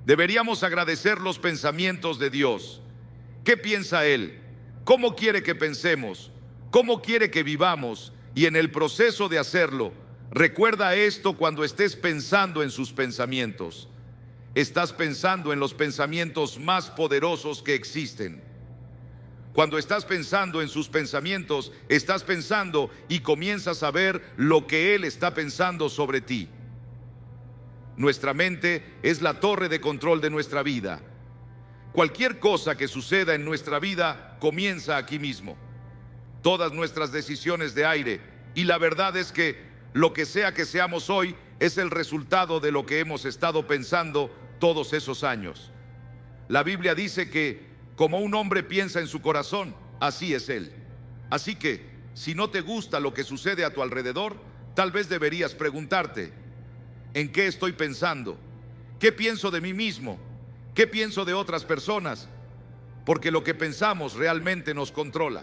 Deberíamos agradecer los pensamientos de Dios. ¿Qué piensa Él? ¿Cómo quiere que pensemos? ¿Cómo quiere que vivamos? Y en el proceso de hacerlo, recuerda esto cuando estés pensando en sus pensamientos. Estás pensando en los pensamientos más poderosos que existen. Cuando estás pensando en sus pensamientos, estás pensando y comienzas a ver lo que Él está pensando sobre ti. Nuestra mente es la torre de control de nuestra vida. Cualquier cosa que suceda en nuestra vida comienza aquí mismo. Todas nuestras decisiones de aire, y la verdad es que lo que sea que seamos hoy es el resultado de lo que hemos estado pensando todos esos años. La Biblia dice que como un hombre piensa en su corazón, así es él. Así que, si no te gusta lo que sucede a tu alrededor, tal vez deberías preguntarte: ¿en qué estoy pensando? ¿Qué pienso de mí mismo? ¿Qué pienso de otras personas? Porque lo que pensamos realmente nos controla.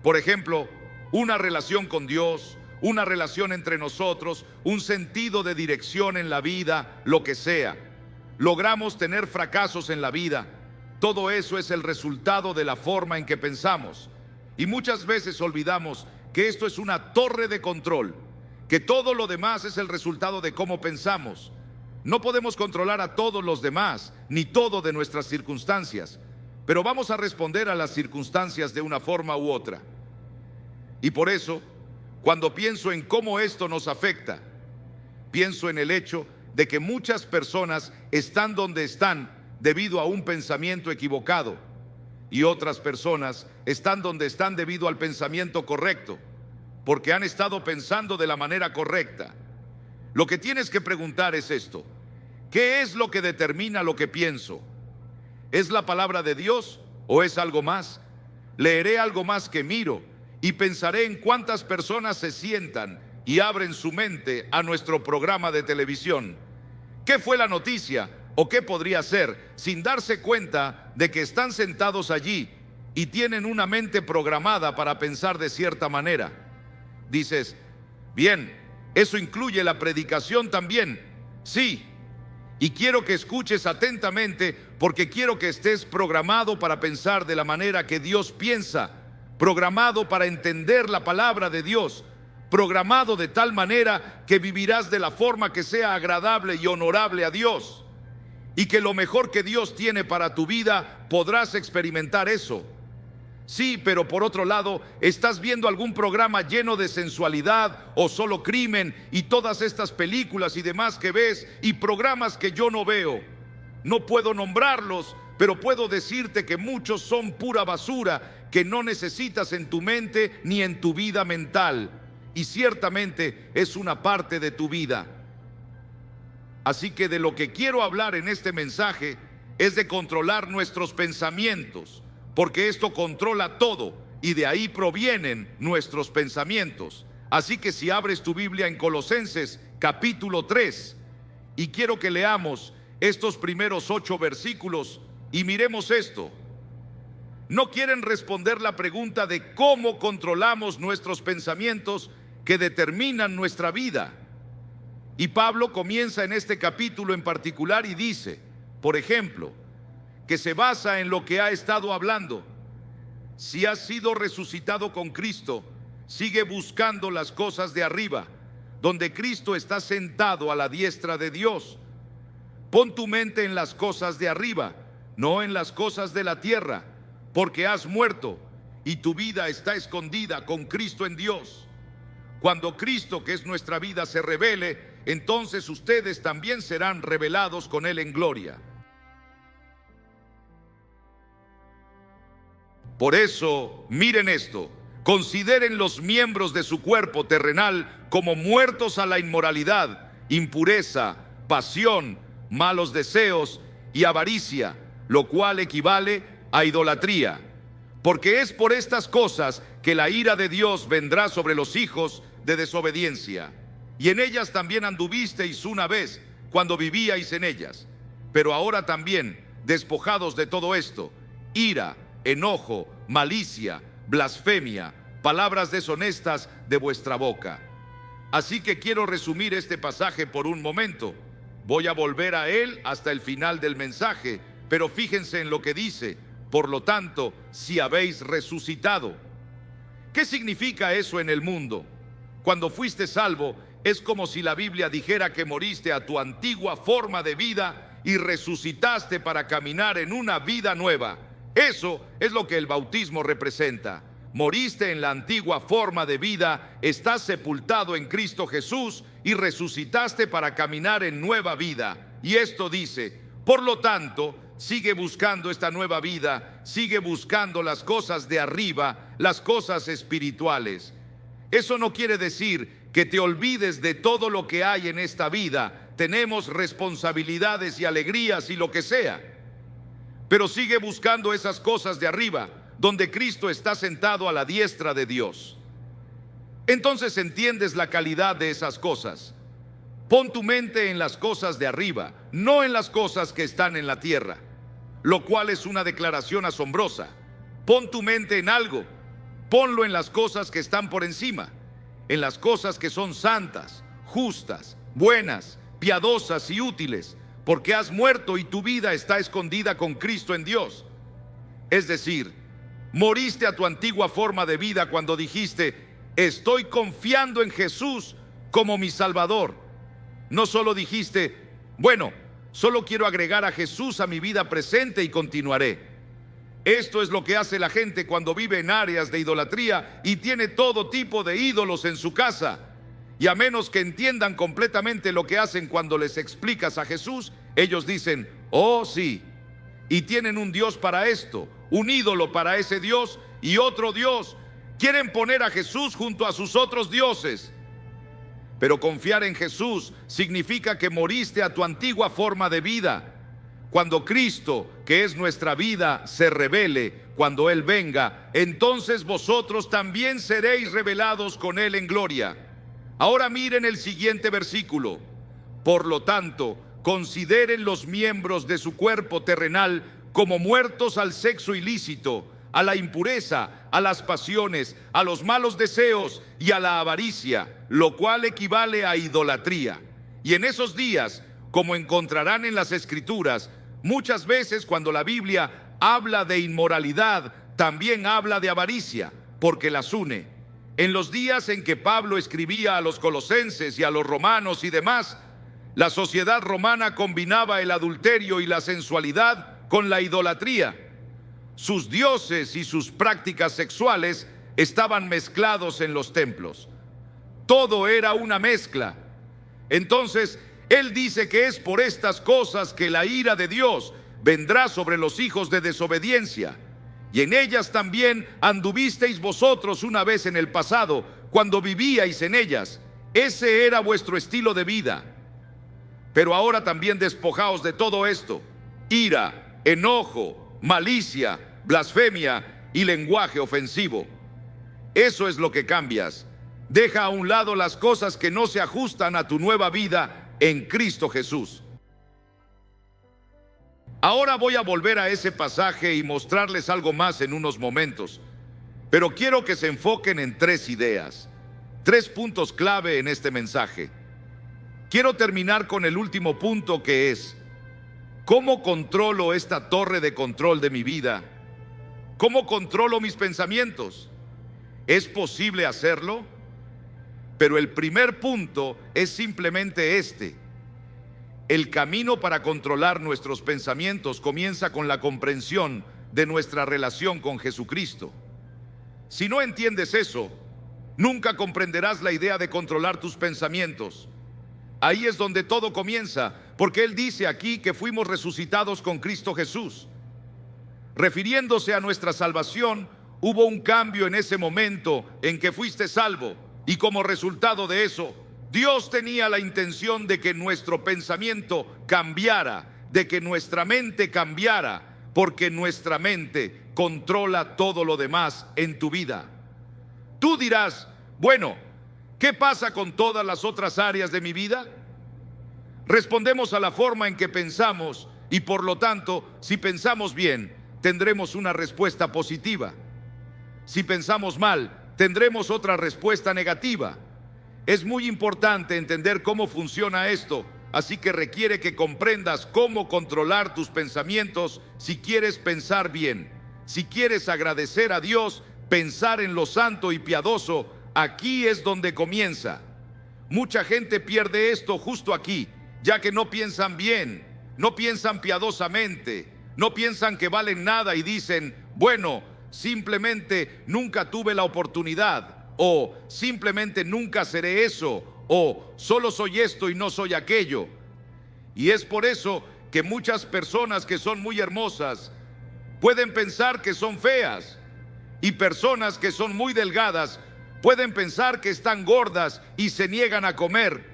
Por ejemplo, una relación con Dios, una relación entre nosotros, un sentido de dirección en la vida, lo que sea. Logramos tener fracasos en la vida. Todo eso es el resultado de la forma en que pensamos. Y muchas veces olvidamos que esto es una torre de control, que todo lo demás es el resultado de cómo pensamos. No podemos controlar a todos los demás, ni todo de nuestras circunstancias, pero vamos a responder a las circunstancias de una forma u otra. Y por eso, cuando pienso en cómo esto nos afecta, pienso en el hecho de que muchas personas están donde están debido a un pensamiento equivocado, y otras personas están donde están debido al pensamiento correcto, porque han estado pensando de la manera correcta. Lo que tienes que preguntar es esto: ¿qué es lo que determina lo que pienso? ¿Es la palabra de Dios o es algo más? Leeré algo más que miro y pensaré en cuántas personas se sientan y abren su mente a nuestro programa de televisión. ¿Qué fue la noticia o qué podría ser, sin darse cuenta de que están sentados allí y tienen una mente programada para pensar de cierta manera? Dices: bien, ¿eso incluye la predicación también? Sí, y quiero que escuches atentamente, porque quiero que estés programado para pensar de la manera que Dios piensa, programado para entender la palabra de Dios, programado de tal manera que vivirás de la forma que sea agradable y honorable a Dios, y que lo mejor que Dios tiene para tu vida podrás experimentar eso. Sí, pero por otro lado, estás viendo algún programa lleno de sensualidad o solo crimen y todas estas películas y demás que ves, y programas que yo no veo. No puedo nombrarlos, pero puedo decirte que muchos son pura basura que no necesitas en tu mente ni en tu vida mental, y ciertamente es una parte de tu vida. Así que de lo que quiero hablar en este mensaje es de controlar nuestros pensamientos, porque esto controla todo y de ahí provienen nuestros pensamientos. Así que si abres tu Biblia en Colosenses capítulo 3, y quiero que leamos estos primeros 8 versículos y miremos esto. No quieren responder la pregunta de cómo controlamos nuestros pensamientos que determinan nuestra vida. Y Pablo comienza en este capítulo en particular y dice, por ejemplo, que se basa en lo que ha estado hablando. Si has sido resucitado con Cristo, sigue buscando las cosas de arriba, donde Cristo está sentado a la diestra de Dios. Pon tu mente en las cosas de arriba, no en las cosas de la tierra, porque has muerto y tu vida está escondida con Cristo en Dios. Cuando Cristo, que es nuestra vida, se revele, entonces ustedes también serán revelados con Él en gloria. Por eso, miren esto: consideren los miembros de su cuerpo terrenal como muertos a la inmoralidad, impureza, pasión, malos deseos y avaricia, lo cual equivale a idolatría. Porque es por estas cosas que la ira de Dios vendrá sobre los hijos de desobediencia. Y en ellas también anduvisteis una vez, cuando vivíais en ellas. Pero ahora también, despojados de todo esto: ira, enojo, malicia, blasfemia, palabras deshonestas de vuestra boca. Así que quiero resumir este pasaje por un momento. Voy a volver a él hasta el final del mensaje, pero fíjense en lo que dice: por lo tanto, si habéis resucitado. ¿Qué significa eso en el mundo? Cuando fuiste salvo, es como si la Biblia dijera que moriste a tu antigua forma de vida y resucitaste para caminar en una vida nueva. Eso es lo que el bautismo representa. Moriste en la antigua forma de vida, estás sepultado en Cristo Jesús y resucitaste para caminar en nueva vida. Y esto dice: por lo tanto, sigue buscando esta nueva vida, sigue buscando las cosas de arriba, las cosas espirituales. Eso no quiere decir que te olvides de todo lo que hay en esta vida. Tenemos responsabilidades y alegrías y lo que sea, pero sigue buscando esas cosas de arriba, donde Cristo está sentado a la diestra de Dios. Entonces entiendes la calidad de esas cosas. Pon tu mente en las cosas de arriba, no en las cosas que están en la tierra, lo cual es una declaración asombrosa. Pon tu mente en algo, ponlo en las cosas que están por encima, en las cosas que son santas, justas, buenas, piadosas y útiles, porque has muerto y tu vida está escondida con Cristo en Dios. Es decir, moriste a tu antigua forma de vida cuando dijiste: estoy confiando en Jesús como mi Salvador. No solo dijiste: bueno, solo quiero agregar a Jesús a mi vida presente y continuaré. Esto es lo que hace la gente cuando vive en áreas de idolatría y tiene todo tipo de ídolos en su casa. Y a menos que entiendan completamente lo que hacen cuando les explicas a Jesús, ellos dicen: oh sí, y tienen un Dios para esto, un ídolo para ese Dios y otro Dios. Quieren poner a Jesús junto a sus otros dioses. Pero confiar en Jesús significa que moriste a tu antigua forma de vida. Cuando Cristo, que es nuestra vida, se revele, cuando Él venga, entonces vosotros también seréis revelados con Él en gloria. Ahora miren el siguiente versículo: por lo tanto, consideren los miembros de su cuerpo terrenal como muertos al sexo ilícito, a la impureza, a las pasiones, a los malos deseos y a la avaricia, lo cual equivale a idolatría. Y en esos días, como encontrarán en las Escrituras, muchas veces cuando la Biblia habla de inmoralidad, también habla de avaricia, porque las une. En los días en que Pablo escribía a los colosenses y a los romanos y demás, la sociedad romana combinaba el adulterio y la sensualidad con la idolatría. Sus dioses y sus prácticas sexuales estaban mezclados en los templos. Todo era una mezcla. Entonces, él dice que es por estas cosas que la ira de Dios vendrá sobre los hijos de desobediencia. Y en ellas también anduvisteis vosotros una vez en el pasado, cuando vivíais en ellas. Ese era vuestro estilo de vida. Pero ahora también despojaos de todo esto: ira, enojo, malicia, blasfemia y lenguaje ofensivo. Eso es lo que cambias. Deja a un lado las cosas que no se ajustan a tu nueva vida en Cristo Jesús. Ahora voy a volver a ese pasaje y mostrarles algo más en unos momentos, pero quiero que se enfoquen en tres ideas, tres puntos clave en este mensaje. Quiero terminar con el último punto, que es: ¿cómo controlo esta torre de control de mi vida? ¿Cómo controlo mis pensamientos? ¿Es posible hacerlo? Pero el primer punto es simplemente este: el camino para controlar nuestros pensamientos comienza con la comprensión de nuestra relación con Jesucristo. Si no entiendes eso, nunca comprenderás la idea de controlar tus pensamientos. Ahí es donde todo comienza, porque Él dice aquí que fuimos resucitados con Cristo Jesús. Refiriéndose a nuestra salvación, hubo un cambio en ese momento en que fuiste salvo, y como resultado de eso, Dios tenía la intención de que nuestro pensamiento cambiara, de que nuestra mente cambiara, porque nuestra mente controla todo lo demás en tu vida. Tú dirás: bueno, ¿qué pasa con todas las otras áreas de mi vida? Respondemos a la forma en que pensamos, y por lo tanto, si pensamos bien, tendremos una respuesta positiva. Si pensamos mal, tendremos otra respuesta negativa. Es muy importante entender cómo funciona esto, así que requiere que comprendas cómo controlar tus pensamientos si quieres pensar bien. Si quieres agradecer a Dios, pensar en lo santo y piadoso, aquí es donde comienza. Mucha gente pierde esto justo aquí, ya que no piensan bien, no piensan piadosamente, no piensan que valen nada y dicen, bueno, simplemente nunca tuve la oportunidad, o simplemente nunca seré eso, o solo soy esto y no soy aquello. Y es por eso que muchas personas que son muy hermosas pueden pensar que son feas, y personas que son muy delgadas pueden pensar que están gordas y se niegan a comer,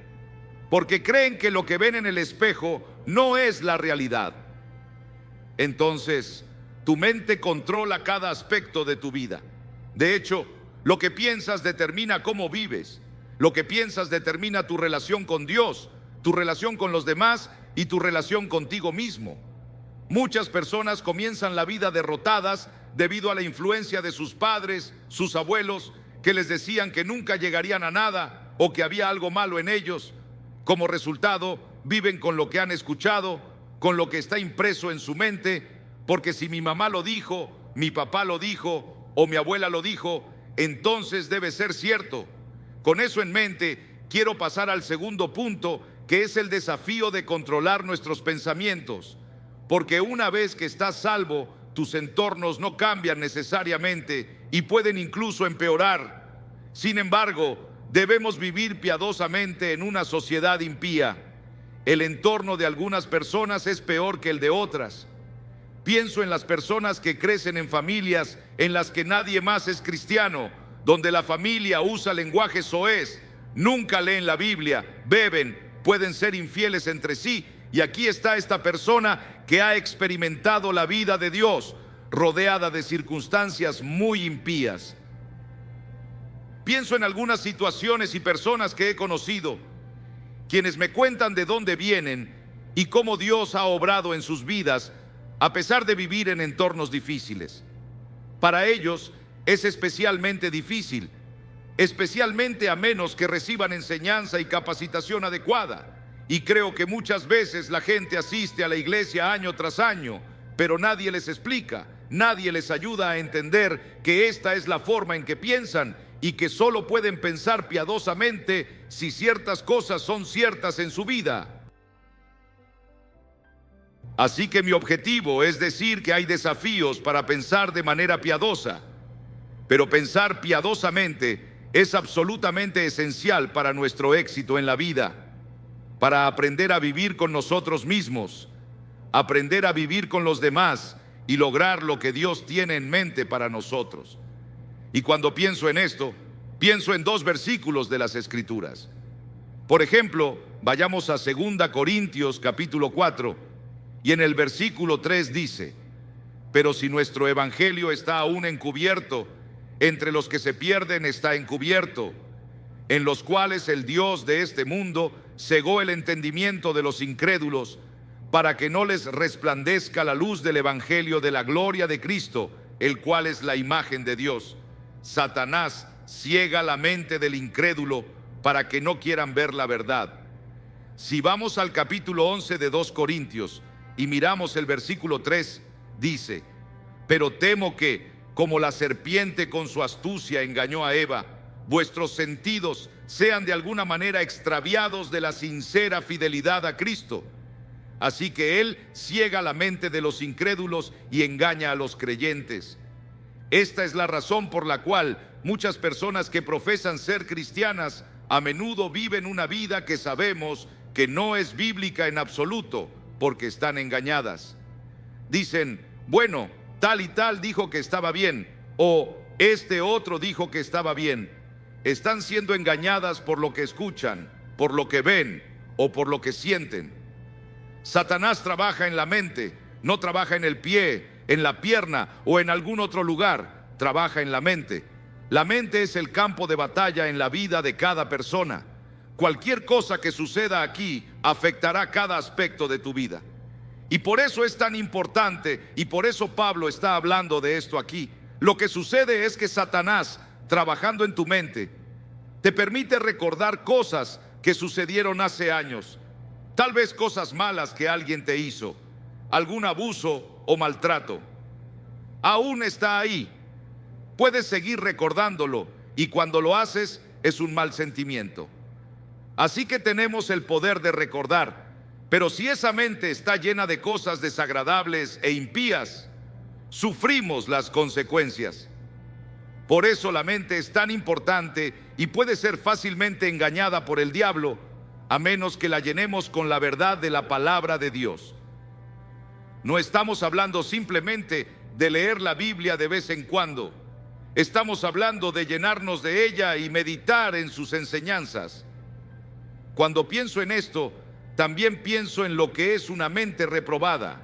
porque creen que lo que ven en el espejo no es la realidad. Entonces, tu mente controla cada aspecto de tu vida. De hecho, lo que piensas determina cómo vives. Lo que piensas determina tu relación con Dios, tu relación con los demás y tu relación contigo mismo. Muchas personas comienzan la vida derrotadas debido a la influencia de sus padres, sus abuelos, que les decían que nunca llegarían a nada o que había algo malo en ellos. Como resultado, viven con lo que han escuchado, con lo que está impreso en su mente, porque si mi mamá lo dijo, mi papá lo dijo o mi abuela lo dijo, entonces debe ser cierto. Con eso en mente, quiero pasar al segundo punto, que es el desafío de controlar nuestros pensamientos. Porque una vez que estás salvo, tus entornos no cambian necesariamente y pueden incluso empeorar. Sin embargo, debemos vivir piadosamente en una sociedad impía. El entorno de algunas personas es peor que el de otras. Pienso en las personas que crecen en familias en las que nadie más es cristiano, donde la familia usa lenguaje soez, nunca leen la Biblia, beben, pueden ser infieles entre sí. Y aquí está esta persona que ha experimentado la vida de Dios, rodeada de circunstancias muy impías. Pienso en algunas situaciones y personas que he conocido, quienes me cuentan de dónde vienen y cómo Dios ha obrado en sus vidas, a pesar de vivir en entornos difíciles. Para ellos es especialmente difícil, especialmente a menos que reciban enseñanza y capacitación adecuada. Y creo que muchas veces la gente asiste a la iglesia año tras año, pero nadie les explica, nadie les ayuda a entender que esta es la forma en que piensan y que solo pueden pensar piadosamente si ciertas cosas son ciertas en su vida. Así que mi objetivo es decir que hay desafíos para pensar de manera piadosa, pero pensar piadosamente es absolutamente esencial para nuestro éxito en la vida, para aprender a vivir con nosotros mismos, aprender a vivir con los demás y lograr lo que Dios tiene en mente para nosotros. Y cuando pienso en esto, pienso en dos versículos de las Escrituras. Por ejemplo, vayamos a 2 Corintios capítulo 4, y en el versículo 3 dice: pero si nuestro evangelio está aún encubierto, entre los que se pierden está encubierto, en los cuales el Dios de este mundo cegó el entendimiento de los incrédulos, para que no les resplandezca la luz del evangelio de la gloria de Cristo, el cual es la imagen de Dios. Satanás ciega la mente del incrédulo para que no quieran ver la verdad. Si vamos al capítulo 11 de 2 Corintios y miramos el versículo 3, dice: pero temo que, como la serpiente con su astucia engañó a Eva, vuestros sentidos sean de alguna manera extraviados de la sincera fidelidad a Cristo. Así que Él ciega la mente de los incrédulos y engaña a los creyentes. Esta es la razón por la cual muchas personas que profesan ser cristianas a menudo viven una vida que sabemos que no es bíblica en absoluto, porque están engañadas. Dicen: bueno, tal y tal dijo que estaba bien, o este otro dijo que estaba bien. Están siendo engañadas por lo que escuchan, por lo que ven o por lo que sienten. Satanás trabaja en la mente, no trabaja en el pie, en la pierna o en algún otro lugar, trabaja en la mente. La mente es el campo de batalla en la vida de cada persona. Cualquier cosa que suceda aquí afectará cada aspecto de tu vida. Y por eso es tan importante, y por eso Pablo está hablando de esto aquí. Lo que sucede es que Satanás, trabajando en tu mente, te permite recordar cosas que sucedieron hace años. Tal vez cosas malas que alguien te hizo, algún abuso o maltrato. Aún está ahí. Puedes seguir recordándolo y cuando lo haces es un mal sentimiento. Así que tenemos el poder de recordar, pero si esa mente está llena de cosas desagradables e impías, sufrimos las consecuencias. Por eso la mente es tan importante y puede ser fácilmente engañada por el diablo, a menos que la llenemos con la verdad de la palabra de Dios. No estamos hablando simplemente de leer la Biblia de vez en cuando. Estamos hablando de llenarnos de ella y meditar en sus enseñanzas. Cuando pienso en esto, también pienso en lo que es una mente reprobada.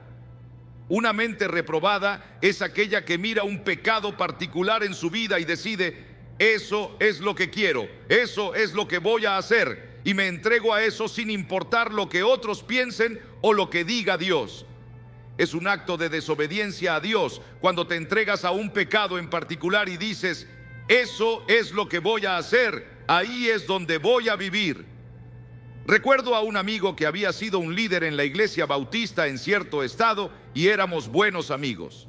Una mente reprobada es aquella que mira un pecado particular en su vida y decide: eso es lo que quiero, eso es lo que voy a hacer, y me entrego a eso sin importar lo que otros piensen o lo que diga Dios. Es un acto de desobediencia a Dios cuando te entregas a un pecado en particular y dices: eso es lo que voy a hacer, ahí es donde voy a vivir. Recuerdo a un amigo que había sido un líder en la iglesia bautista en cierto estado y éramos buenos amigos.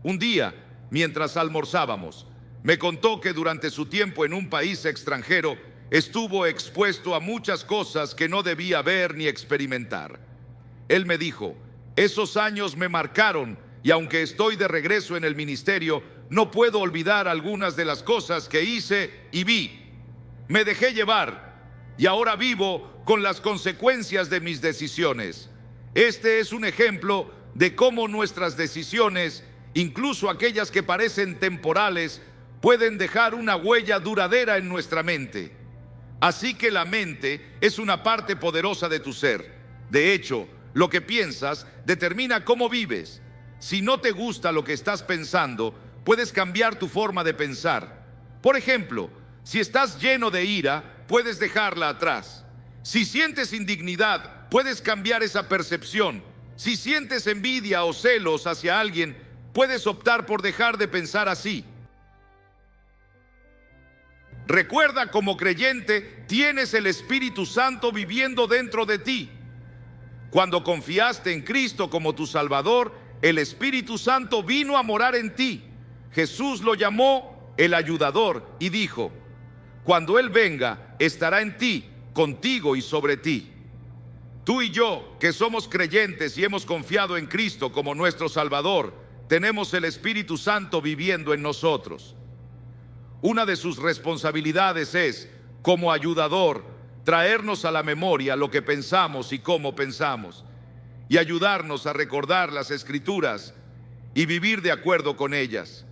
Un día, mientras almorzábamos, me contó que durante su tiempo en un país extranjero estuvo expuesto a muchas cosas que no debía ver ni experimentar. Él me dijo: esos años me marcaron y aunque estoy de regreso en el ministerio, no puedo olvidar algunas de las cosas que hice y vi. Me dejé llevar y ahora vivo con las consecuencias de mis decisiones. Este es un ejemplo de cómo nuestras decisiones, incluso aquellas que parecen temporales, pueden dejar una huella duradera en nuestra mente. Así que la mente es una parte poderosa de tu ser. De hecho, lo que piensas determina cómo vives. Si no te gusta lo que estás pensando, puedes cambiar tu forma de pensar. Por ejemplo, si estás lleno de ira, puedes dejarla atrás. Si sientes indignidad, puedes cambiar esa percepción. Si sientes envidia o celos hacia alguien, puedes optar por dejar de pensar así. Recuerda, como creyente, tienes el Espíritu Santo viviendo dentro de ti. Cuando confiaste en Cristo como tu Salvador, el Espíritu Santo vino a morar en ti. Jesús lo llamó el ayudador y dijo: cuando Él venga, estará en ti, contigo y sobre ti. Tú y yo, que somos creyentes y hemos confiado en Cristo como nuestro Salvador, tenemos el Espíritu Santo viviendo en nosotros. Una de sus responsabilidades es, como ayudador, traernos a la memoria lo que pensamos y cómo pensamos, y ayudarnos a recordar las Escrituras y vivir de acuerdo con ellas.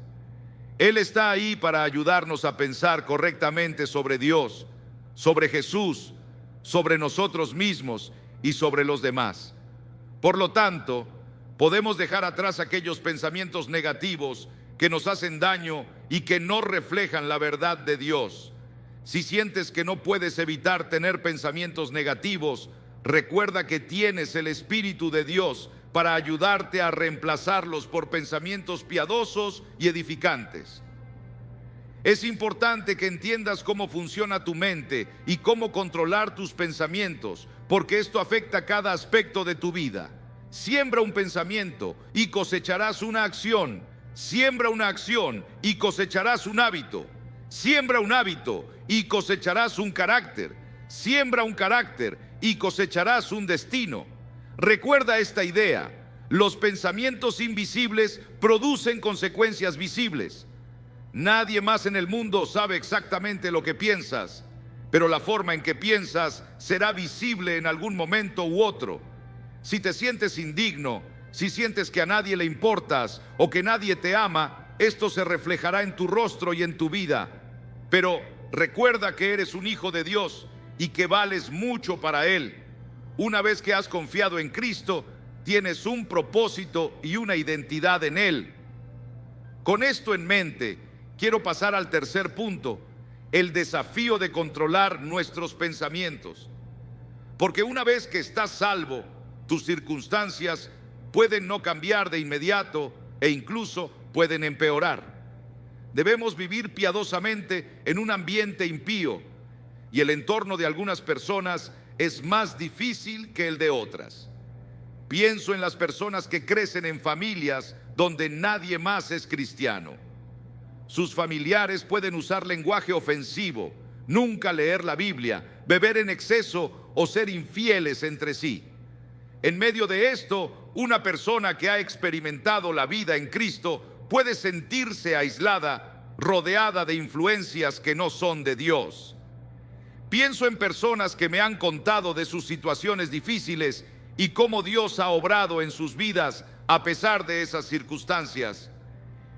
Él está ahí para ayudarnos a pensar correctamente sobre Dios, sobre Jesús, sobre nosotros mismos y sobre los demás. Por lo tanto, podemos dejar atrás aquellos pensamientos negativos que nos hacen daño y que no reflejan la verdad de Dios. Si sientes que no puedes evitar tener pensamientos negativos, recuerda que tienes el Espíritu de Dios para ayudarte a reemplazarlos por pensamientos piadosos y edificantes. Es importante que entiendas cómo funciona tu mente y cómo controlar tus pensamientos, porque esto afecta cada aspecto de tu vida. Siembra un pensamiento y cosecharás una acción. Siembra una acción y cosecharás un hábito. Siembra un hábito y cosecharás un carácter. Siembra un carácter y cosecharás un destino. Recuerda esta idea: los pensamientos invisibles producen consecuencias visibles. Nadie más en el mundo sabe exactamente lo que piensas, pero la forma en que piensas será visible en algún momento u otro. Si te sientes indigno, si sientes que a nadie le importas o que nadie te ama, esto se reflejará en tu rostro y en tu vida. Pero recuerda que eres un hijo de Dios y que vales mucho para Él. Una vez que has confiado en Cristo, tienes un propósito y una identidad en Él. Con esto en mente, quiero pasar al tercer punto: el desafío de controlar nuestros pensamientos. Porque una vez que estás salvo, tus circunstancias pueden no cambiar de inmediato e incluso pueden empeorar. Debemos vivir piadosamente en un ambiente impío, y el entorno de algunas personas es más difícil que el de otras. Pienso en las personas que crecen en familias donde nadie más es cristiano. Sus familiares pueden usar lenguaje ofensivo, nunca leer la Biblia, beber en exceso o ser infieles entre sí. En medio de esto, una persona que ha experimentado la vida en Cristo puede sentirse aislada, rodeada de influencias que no son de Dios. Pienso en personas que me han contado de sus situaciones difíciles y cómo Dios ha obrado en sus vidas a pesar de esas circunstancias.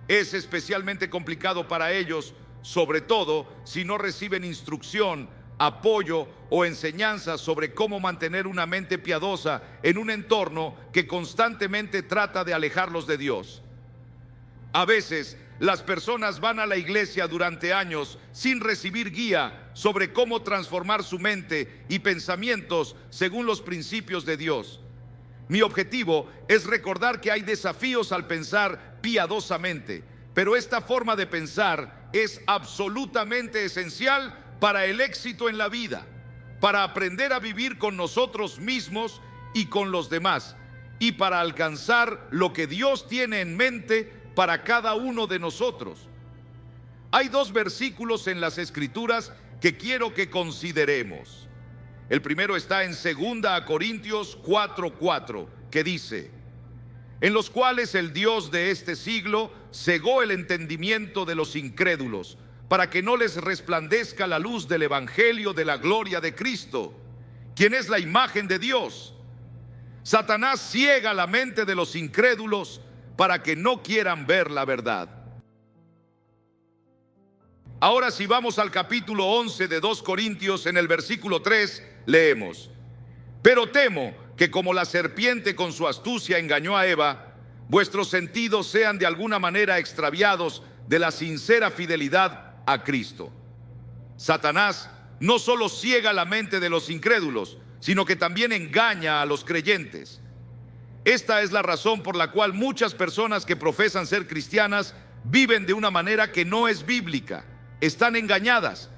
Es especialmente complicado para ellos, sobre todo si no reciben instrucción, apoyo o enseñanza sobre cómo mantener una mente piadosa en un entorno que constantemente trata de alejarlos de Dios. A veces, las personas van a la iglesia durante años sin recibir guía sobre cómo transformar su mente y pensamientos según los principios de Dios. Mi objetivo es recordar que hay desafíos al pensar piadosamente, pero esta forma de pensar es absolutamente esencial para el éxito en la vida, para aprender a vivir con nosotros mismos y con los demás, y para alcanzar lo que Dios tiene en mente para cada uno de nosotros. Hay dos versículos en las Escrituras que quiero que consideremos. El primero está en 2 Corintios 4:4, que dice: en los cuales el Dios de este siglo cegó el entendimiento de los incrédulos, para que no les resplandezca la luz del evangelio de la gloria de Cristo, quien es la imagen de Dios. Satanás ciega la mente de los incrédulos para que no quieran ver la verdad. Ahora, si vamos al capítulo 11 de 2 Corintios, en el versículo 3, leemos: pero temo que como la serpiente con su astucia engañó a Eva, vuestros sentidos sean de alguna manera extraviados de la sincera fidelidad a Cristo. Satanás no solo ciega la mente de los incrédulos, sino que también engaña a los creyentes. Esta es la razón por la cual muchas personas que profesan ser cristianas viven de una manera que no es bíblica. Están engañadas.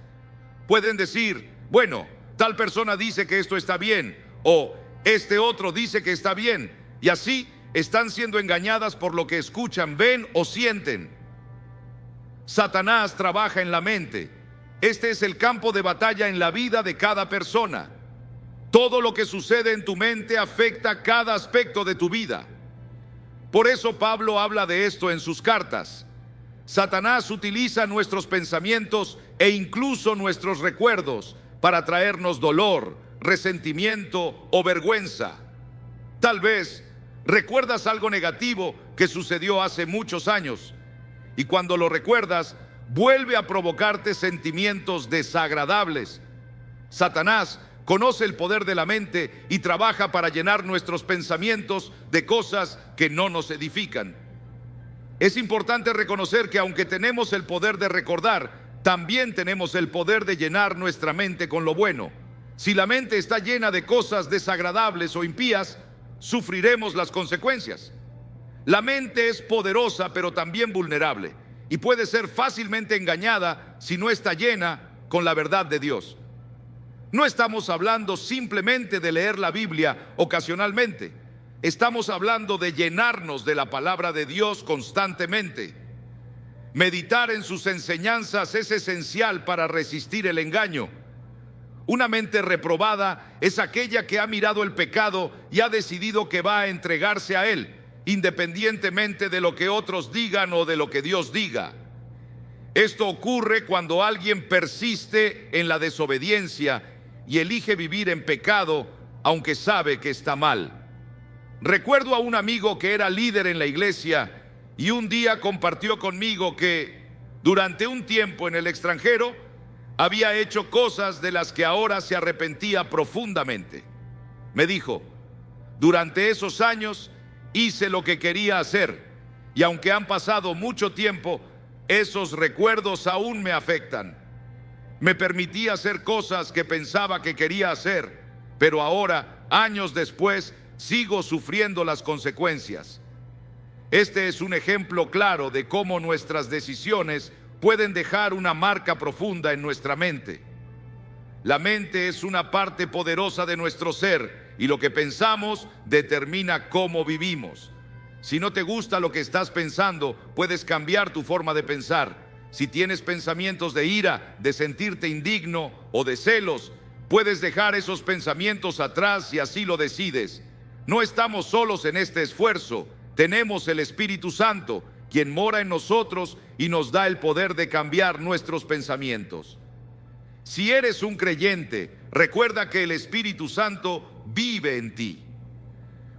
Pueden decir: bueno, tal persona dice que esto está bien, o este otro dice que está bien, y así están siendo engañadas por lo que escuchan, ven o sienten. Satanás trabaja en la mente. Este es el campo de batalla en la vida de cada persona. Todo lo que sucede en tu mente afecta cada aspecto de tu vida. Por eso Pablo habla de esto en sus cartas. Satanás utiliza nuestros pensamientos e incluso nuestros recuerdos para traernos dolor, resentimiento o vergüenza. Tal vez recuerdas algo negativo que sucedió hace muchos años, y cuando lo recuerdas, vuelve a provocarte sentimientos desagradables. Satanás conoce el poder de la mente y trabaja para llenar nuestros pensamientos de cosas que no nos edifican. Es importante reconocer que aunque tenemos el poder de recordar, también tenemos el poder de llenar nuestra mente con lo bueno. Si la mente está llena de cosas desagradables o impías, sufriremos las consecuencias. La mente es poderosa, pero también vulnerable, y puede ser fácilmente engañada si no está llena con la verdad de Dios. No estamos hablando simplemente de leer la Biblia ocasionalmente. Estamos hablando de llenarnos de la palabra de Dios constantemente. Meditar en sus enseñanzas es esencial para resistir el engaño. Una mente reprobada es aquella que ha mirado el pecado y ha decidido que va a entregarse a él, independientemente de lo que otros digan o de lo que Dios diga. Esto ocurre cuando alguien persiste en la desobediencia y elige vivir en pecado, aunque sabe que está mal. Recuerdo a un amigo que era líder en la iglesia y un día compartió conmigo que durante un tiempo en el extranjero había hecho cosas de las que ahora se arrepentía profundamente. Me dijo: durante esos años hice lo que quería hacer, y aunque han pasado mucho tiempo, esos recuerdos aún me afectan. Me permití hacer cosas que pensaba que quería hacer, pero ahora, años después, sigo sufriendo las consecuencias. Este es un ejemplo claro de cómo nuestras decisiones pueden dejar una marca profunda en nuestra mente. La mente es una parte poderosa de nuestro ser y lo que pensamos determina cómo vivimos. Si no te gusta lo que estás pensando, puedes cambiar tu forma de pensar. Si tienes pensamientos de ira, de sentirte indigno o de celos, puedes dejar esos pensamientos atrás si así lo decides. No estamos solos en este esfuerzo. Tenemos el Espíritu Santo, quien mora en nosotros y nos da el poder de cambiar nuestros pensamientos. Si eres un creyente, recuerda que el Espíritu Santo vive en ti.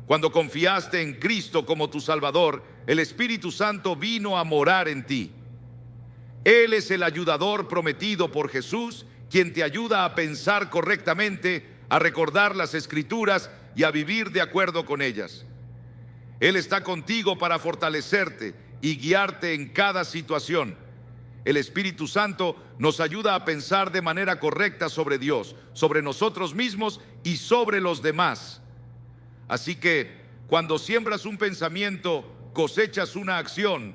Cuando confiaste en Cristo como tu Salvador, el Espíritu Santo vino a morar en ti. Él es el ayudador prometido por Jesús, quien te ayuda a pensar correctamente, a recordar las Escrituras y a vivir de acuerdo con ellas. Él está contigo para fortalecerte y guiarte en cada situación. El Espíritu Santo nos ayuda a pensar de manera correcta sobre Dios, sobre nosotros mismos y sobre los demás. Así que cuando siembras un pensamiento, cosechas una acción.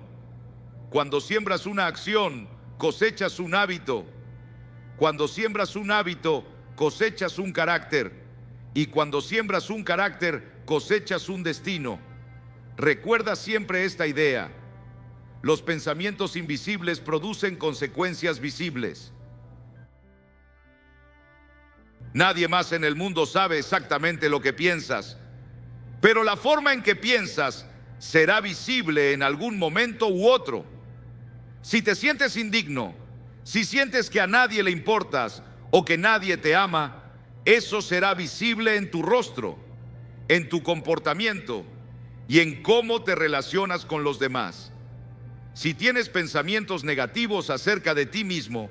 Cuando siembras una acción, cosechas un hábito. Cuando siembras un hábito, cosechas un carácter. Y cuando siembras un carácter, cosechas un destino. Recuerda siempre esta idea. Los pensamientos invisibles producen consecuencias visibles. Nadie más en el mundo sabe exactamente lo que piensas, pero la forma en que piensas será visible en algún momento u otro. Si te sientes indigno, si sientes que a nadie le importas o que nadie te ama, eso será visible en tu rostro, en tu comportamiento y en cómo te relacionas con los demás. Si tienes pensamientos negativos acerca de ti mismo,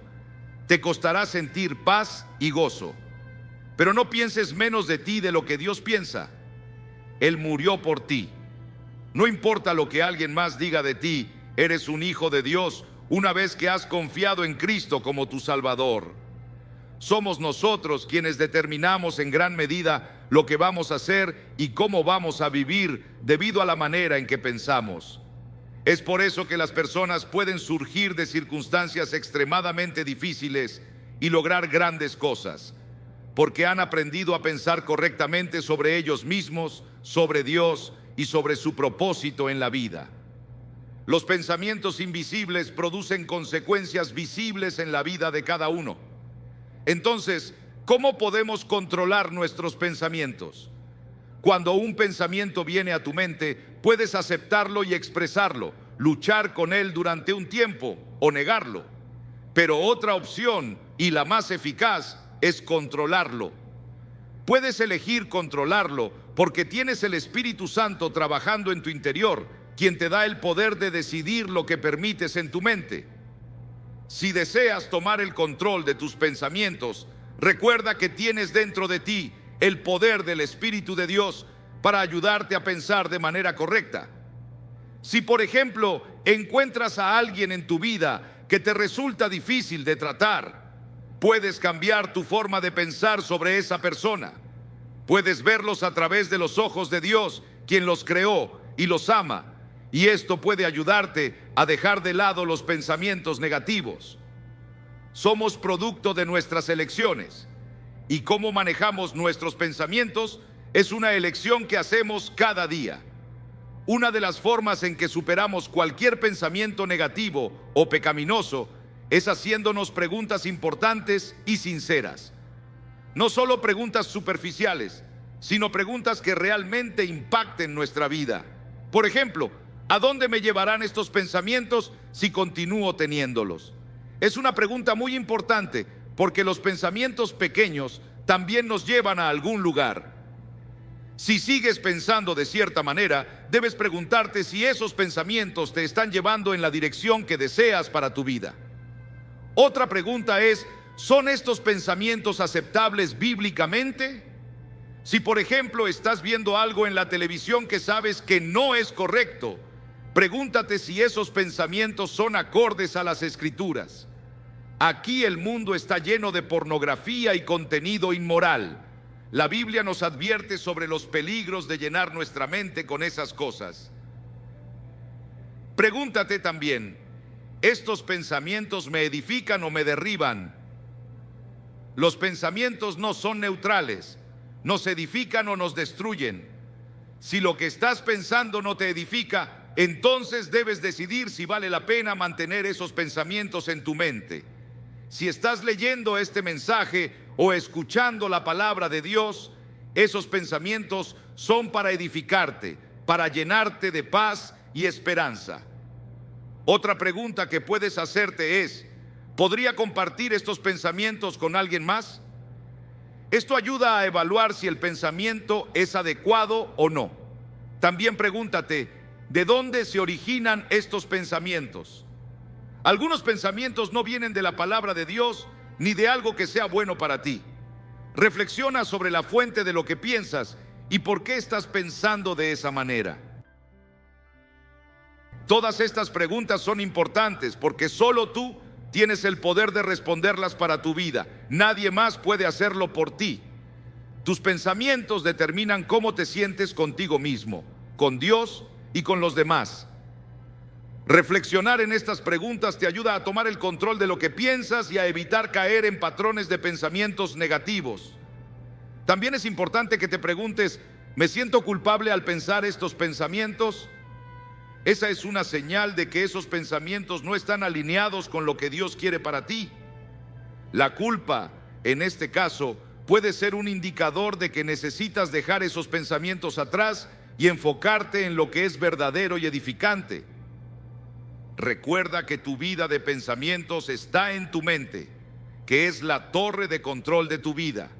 te costará sentir paz y gozo. Pero no pienses menos de ti de lo que Dios piensa. Él murió por ti. No importa lo que alguien más diga de ti, eres un hijo de Dios una vez que has confiado en Cristo como tu Salvador. Somos nosotros quienes determinamos en gran medida lo que vamos a hacer y cómo vamos a vivir debido a la manera en que pensamos. Es por eso que las personas pueden surgir de circunstancias extremadamente difíciles y lograr grandes cosas, porque han aprendido a pensar correctamente sobre ellos mismos, sobre Dios y sobre su propósito en la vida. Los pensamientos invisibles producen consecuencias visibles en la vida de cada uno. Entonces, ¿cómo podemos controlar nuestros pensamientos? Cuando un pensamiento viene a tu mente, puedes aceptarlo y expresarlo, luchar con él durante un tiempo o negarlo. Pero otra opción, y la más eficaz, es controlarlo. Puedes elegir controlarlo porque tienes el Espíritu Santo trabajando en tu interior, quien te da el poder de decidir lo que permites en tu mente. Si deseas tomar el control de tus pensamientos, recuerda que tienes dentro de ti el poder del Espíritu de Dios para ayudarte a pensar de manera correcta. Si, por ejemplo, encuentras a alguien en tu vida que te resulta difícil de tratar, puedes cambiar tu forma de pensar sobre esa persona. Puedes verlos a través de los ojos de Dios, quien los creó y los ama, y esto puede ayudarte a dejar de lado los pensamientos negativos. Somos producto de nuestras elecciones, y cómo manejamos nuestros pensamientos es una elección que hacemos cada día. Una de las formas en que superamos cualquier pensamiento negativo o pecaminoso es haciéndonos preguntas importantes y sinceras. No solo preguntas superficiales, sino preguntas que realmente impacten nuestra vida. Por ejemplo, ¿a dónde me llevarán estos pensamientos si continúo teniéndolos? Es una pregunta muy importante porque los pensamientos pequeños también nos llevan a algún lugar. Si sigues pensando de cierta manera, debes preguntarte si esos pensamientos te están llevando en la dirección que deseas para tu vida. Otra pregunta es, ¿son estos pensamientos aceptables bíblicamente? Si, por ejemplo, estás viendo algo en la televisión que sabes que no es correcto, pregúntate si esos pensamientos son acordes a las Escrituras. Aquí el mundo está lleno de pornografía y contenido inmoral. La Biblia nos advierte sobre los peligros de llenar nuestra mente con esas cosas. Pregúntate también, ¿estos pensamientos me edifican o me derriban? Los pensamientos no son neutrales, nos edifican o nos destruyen. Si lo que estás pensando no te edifica, entonces debes decidir si vale la pena mantener esos pensamientos en tu mente. Si estás leyendo este mensaje o escuchando la palabra de Dios, esos pensamientos son para edificarte, para llenarte de paz y esperanza. Otra pregunta que puedes hacerte es: ¿podría compartir estos pensamientos con alguien más? Esto ayuda a evaluar si el pensamiento es adecuado o no. También pregúntate, ¿de dónde se originan estos pensamientos? Algunos pensamientos no vienen de la palabra de Dios ni de algo que sea bueno para ti. Reflexiona sobre la fuente de lo que piensas y por qué estás pensando de esa manera. Todas estas preguntas son importantes porque solo tú tienes el poder de responderlas para tu vida. Nadie más puede hacerlo por ti. Tus pensamientos determinan cómo te sientes contigo mismo, con Dios y con los demás. Reflexionar en estas preguntas te ayuda a tomar el control de lo que piensas y a evitar caer en patrones de pensamientos negativos. También es importante que te preguntes: ¿me siento culpable al pensar estos pensamientos? Esa es una señal de que esos pensamientos no están alineados con lo que Dios quiere para ti. La culpa, en este caso, puede ser un indicador de que necesitas dejar esos pensamientos atrás y enfocarte en lo que es verdadero y edificante. Recuerda que tu vida de pensamientos está en tu mente, que es la torre de control de tu vida.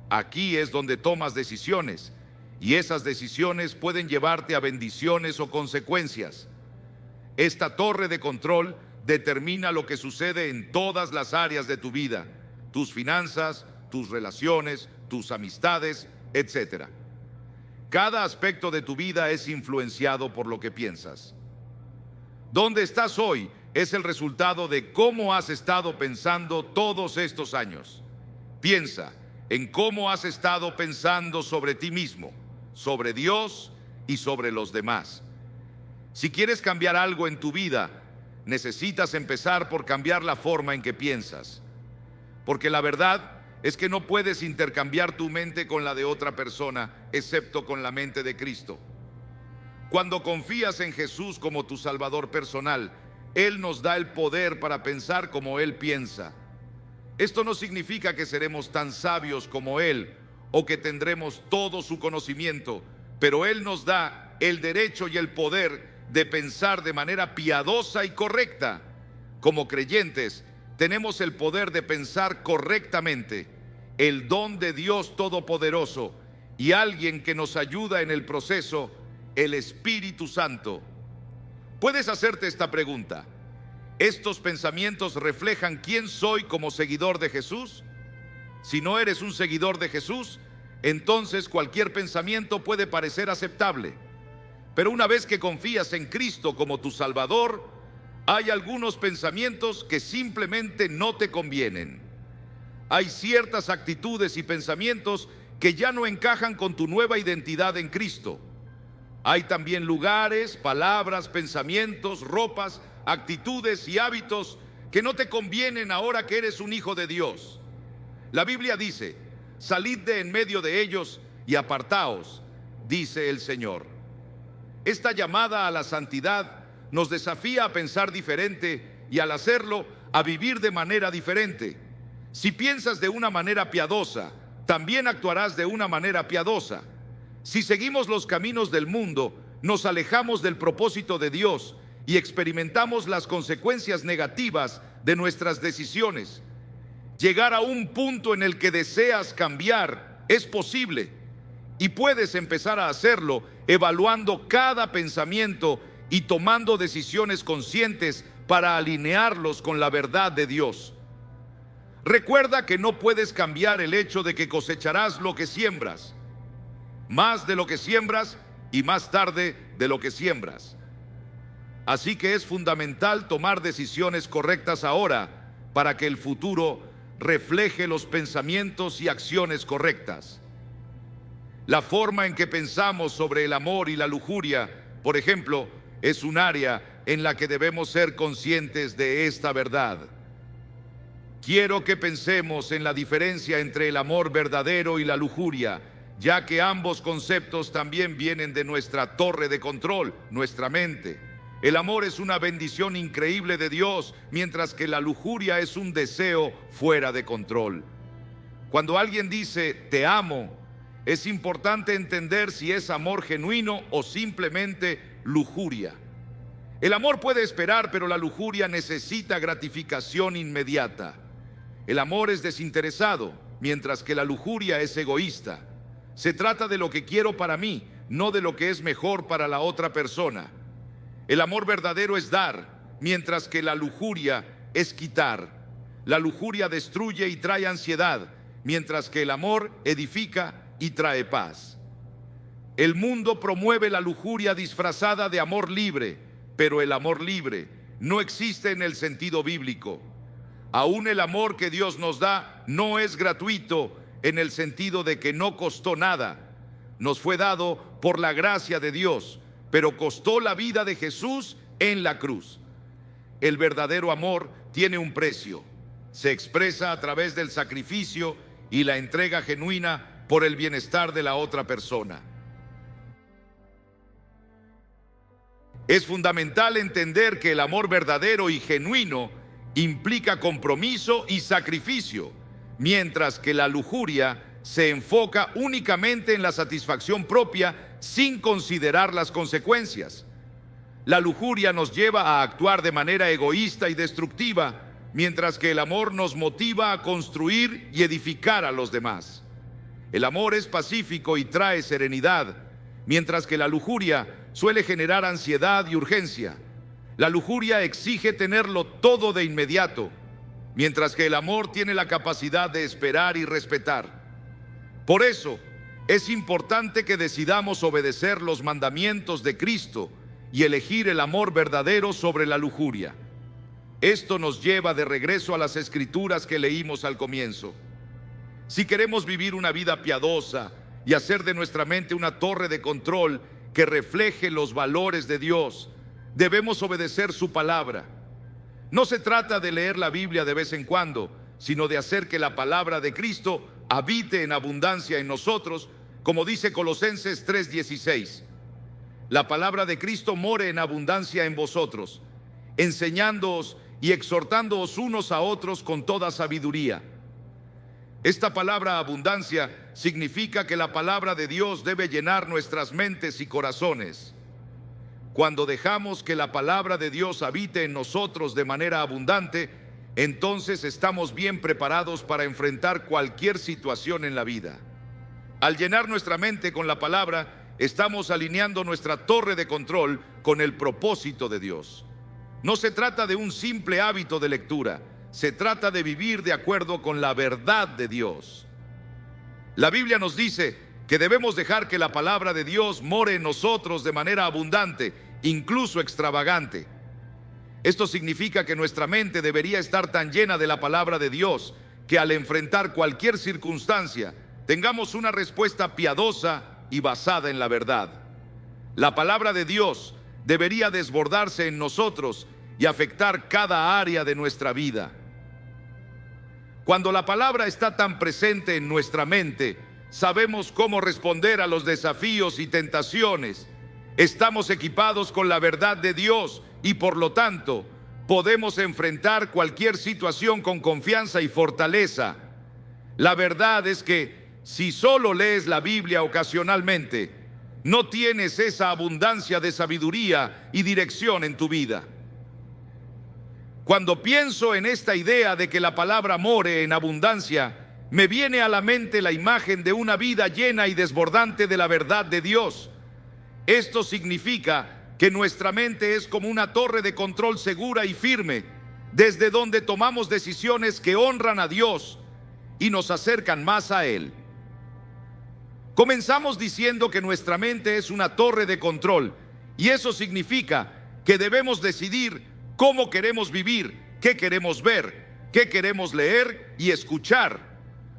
Aquí es donde tomas decisiones, y esas decisiones pueden llevarte a bendiciones o consecuencias. Esta torre de control determina lo que sucede en todas las áreas de tu vida: tus finanzas, tus relaciones, tus amistades, etc. Cada aspecto de tu vida es influenciado por lo que piensas. ¿Dónde estás hoy? Es el resultado de cómo has estado pensando todos estos años. Piensa en cómo has estado pensando sobre ti mismo, sobre Dios y sobre los demás. Si quieres cambiar algo en tu vida, necesitas empezar por cambiar la forma en que piensas. Porque la verdad es que no puedes intercambiar tu mente con la de otra persona, excepto con la mente de Cristo. Cuando confías en Jesús como tu Salvador personal, Él nos da el poder para pensar como Él piensa. Esto no significa que seremos tan sabios como Él o que tendremos todo su conocimiento, pero Él nos da el derecho y el poder de pensar de manera piadosa y correcta. Como creyentes, tenemos el poder de pensar correctamente, el don de Dios Todopoderoso y alguien que nos ayuda en el proceso, el Espíritu Santo. Puedes hacerte esta pregunta: ¿estos pensamientos reflejan quién soy como seguidor de Jesús? Si no eres un seguidor de Jesús, entonces cualquier pensamiento puede parecer aceptable. Pero una vez que confías en Cristo como tu Salvador, hay algunos pensamientos que simplemente no te convienen. Hay ciertas actitudes y pensamientos que ya no encajan con tu nueva identidad en Cristo. Hay también lugares, palabras, pensamientos, ropas, actitudes y hábitos que no te convienen ahora que eres un hijo de Dios. La Biblia dice: salid de en medio de ellos y apartaos, dice el Señor. Esta llamada a la santidad nos desafía a pensar diferente y, al hacerlo, a vivir de manera diferente. Si piensas de una manera piadosa, también actuarás de una manera piadosa. Si seguimos los caminos del mundo, nos alejamos del propósito de Dios y experimentamos las consecuencias negativas de nuestras decisiones. Llegar a un punto en el que deseas cambiar es posible, y puedes empezar a hacerlo evaluando cada pensamiento y tomando decisiones conscientes para alinearlos con la verdad de Dios. Recuerda que no puedes cambiar el hecho de que cosecharás lo que siembras, más de lo que siembras y más tarde de lo que siembras. Así que es fundamental tomar decisiones correctas ahora para que el futuro refleje los pensamientos y acciones correctas. La forma en que pensamos sobre el amor y la lujuria, por ejemplo, es un área en la que debemos ser conscientes de esta verdad. quiero que pensemos en la diferencia entre el amor verdadero y la lujuria, ya que ambos conceptos también vienen de nuestra torre de control, nuestra mente. El amor es una bendición increíble de Dios, mientras que la lujuria es un deseo fuera de control. Cuando alguien dice te amo, es importante entender si es amor genuino o simplemente lujuria. El amor puede esperar, pero la lujuria necesita gratificación inmediata. El amor es desinteresado, mientras que la lujuria es egoísta. Se trata de lo que quiero para mí, no de lo que es mejor para la otra persona. El amor verdadero es dar, mientras que la lujuria es quitar. La lujuria destruye y trae ansiedad, mientras que el amor edifica y trae paz. El mundo promueve la lujuria disfrazada de amor libre, pero el amor libre no existe en el sentido bíblico. Aún el amor que Dios nos da no es gratuito en el sentido de que no costó nada. Nos fue dado por la gracia de Dios, pero costó la vida de Jesús en la cruz. El verdadero amor tiene un precio. Se expresa a través del sacrificio y la entrega genuina por el bienestar de la otra persona. Es fundamental entender que el amor verdadero y genuino implica compromiso y sacrificio, mientras que la lujuria se enfoca únicamente en la satisfacción propia sin considerar las consecuencias. La lujuria nos lleva a actuar de manera egoísta y destructiva, mientras que el amor nos motiva a construir y edificar a los demás. El amor es pacífico y trae serenidad, mientras que la lujuria suele generar ansiedad y urgencia. La lujuria exige tenerlo todo de inmediato, mientras que el amor tiene la capacidad de esperar y respetar. Por eso, es importante que decidamos obedecer los mandamientos de Cristo y elegir el amor verdadero sobre la lujuria. Esto nos lleva de regreso a las escrituras que leímos al comienzo. Si queremos vivir una vida piadosa y hacer de nuestra mente una torre de control que refleje los valores de Dios, debemos obedecer su palabra. No se trata de leer la Biblia de vez en cuando, sino de hacer que la palabra de Cristo habite en abundancia en nosotros, como dice Colosenses 3:16. La palabra de Cristo more en abundancia en vosotros, enseñándoos y exhortándoos unos a otros con toda sabiduría. Esta palabra abundancia significa que la palabra de Dios debe llenar nuestras mentes y corazones. Cuando dejamos que la palabra de Dios habite en nosotros de manera abundante, entonces estamos bien preparados para enfrentar cualquier situación en la vida. Al llenar nuestra mente con la palabra, estamos alineando nuestra torre de control con el propósito de Dios. No se trata de un simple hábito de lectura, se trata de vivir de acuerdo con la verdad de Dios. La Biblia nos dice que debemos dejar que la palabra de Dios more en nosotros de manera abundante, incluso extravagante. Esto significa que nuestra mente debería estar tan llena de la palabra de Dios que al enfrentar cualquier circunstancia tengamos una respuesta piadosa y basada en la verdad. La palabra de Dios debería desbordarse en nosotros y afectar cada área de nuestra vida. Cuando la palabra está tan presente en nuestra mente, sabemos cómo responder a los desafíos y tentaciones. Estamos equipados con la verdad de Dios y por lo tanto podemos enfrentar cualquier situación con confianza y fortaleza. La verdad es que si solo lees la Biblia ocasionalmente, no tienes esa abundancia de sabiduría y dirección en tu vida. Cuando pienso en esta idea de que la palabra more en abundancia, me viene a la mente la imagen de una vida llena y desbordante de la verdad de Dios. Esto significa que nuestra mente es como una torre de control segura y firme, desde donde tomamos decisiones que honran a Dios y nos acercan más a Él. Comenzamos diciendo que nuestra mente es una torre de control, y eso significa que debemos decidir cómo queremos vivir, qué queremos ver, qué queremos leer y escuchar.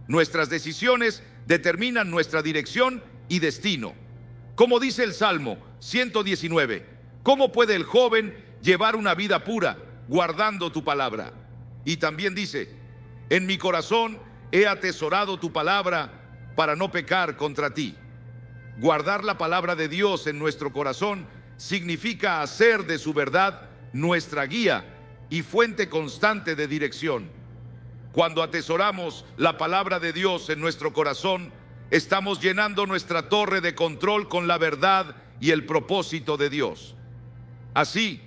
Nuestras decisiones determinan nuestra dirección y destino. Como dice el Salmo 119, ¿cómo puede el joven llevar una vida pura guardando tu palabra? Y también dice, En mi corazón he atesorado tu palabra para no pecar contra ti. Guardar la palabra de Dios en nuestro corazón significa hacer de su verdad nuestra guía y fuente constante de dirección. Cuando atesoramos la palabra de Dios en nuestro corazón, estamos llenando nuestra torre de control con la verdad y el propósito de Dios. Así,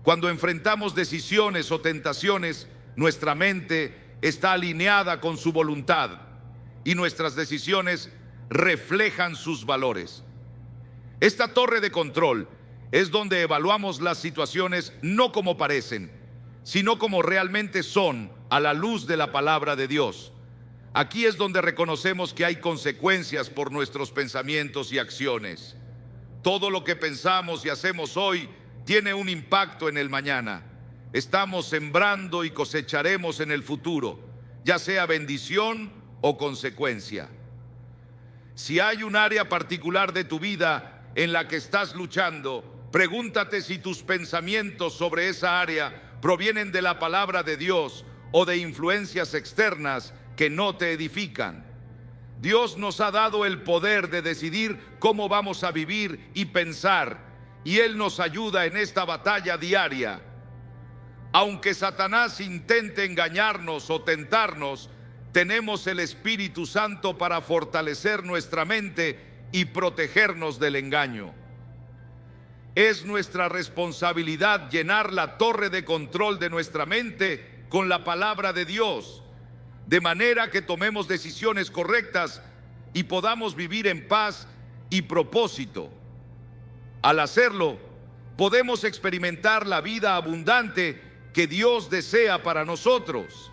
cuando enfrentamos decisiones o tentaciones, nuestra mente está alineada con su voluntad y nuestras decisiones reflejan sus valores. Esta torre de control es donde evaluamos las situaciones no como parecen, sino como realmente son a la luz de la palabra de Dios. Aquí es donde reconocemos que hay consecuencias por nuestros pensamientos y acciones. Todo lo que pensamos y hacemos hoy tiene un impacto en el mañana. Estamos sembrando y cosecharemos en el futuro, ya sea bendición o consecuencia. Si hay un área particular de tu vida en la que estás luchando, pregúntate si tus pensamientos sobre esa área provienen de la palabra de Dios o de influencias externas que no te edifican. Dios nos ha dado el poder de decidir cómo vamos a vivir y pensar, y Él nos ayuda en esta batalla diaria. Aunque Satanás intente engañarnos o tentarnos, tenemos el Espíritu Santo para fortalecer nuestra mente y protegernos del engaño. Es nuestra responsabilidad llenar la torre de control de nuestra mente con la palabra de Dios, de manera que tomemos decisiones correctas y podamos vivir en paz y propósito. Al hacerlo, podemos experimentar la vida abundante que Dios desea para nosotros.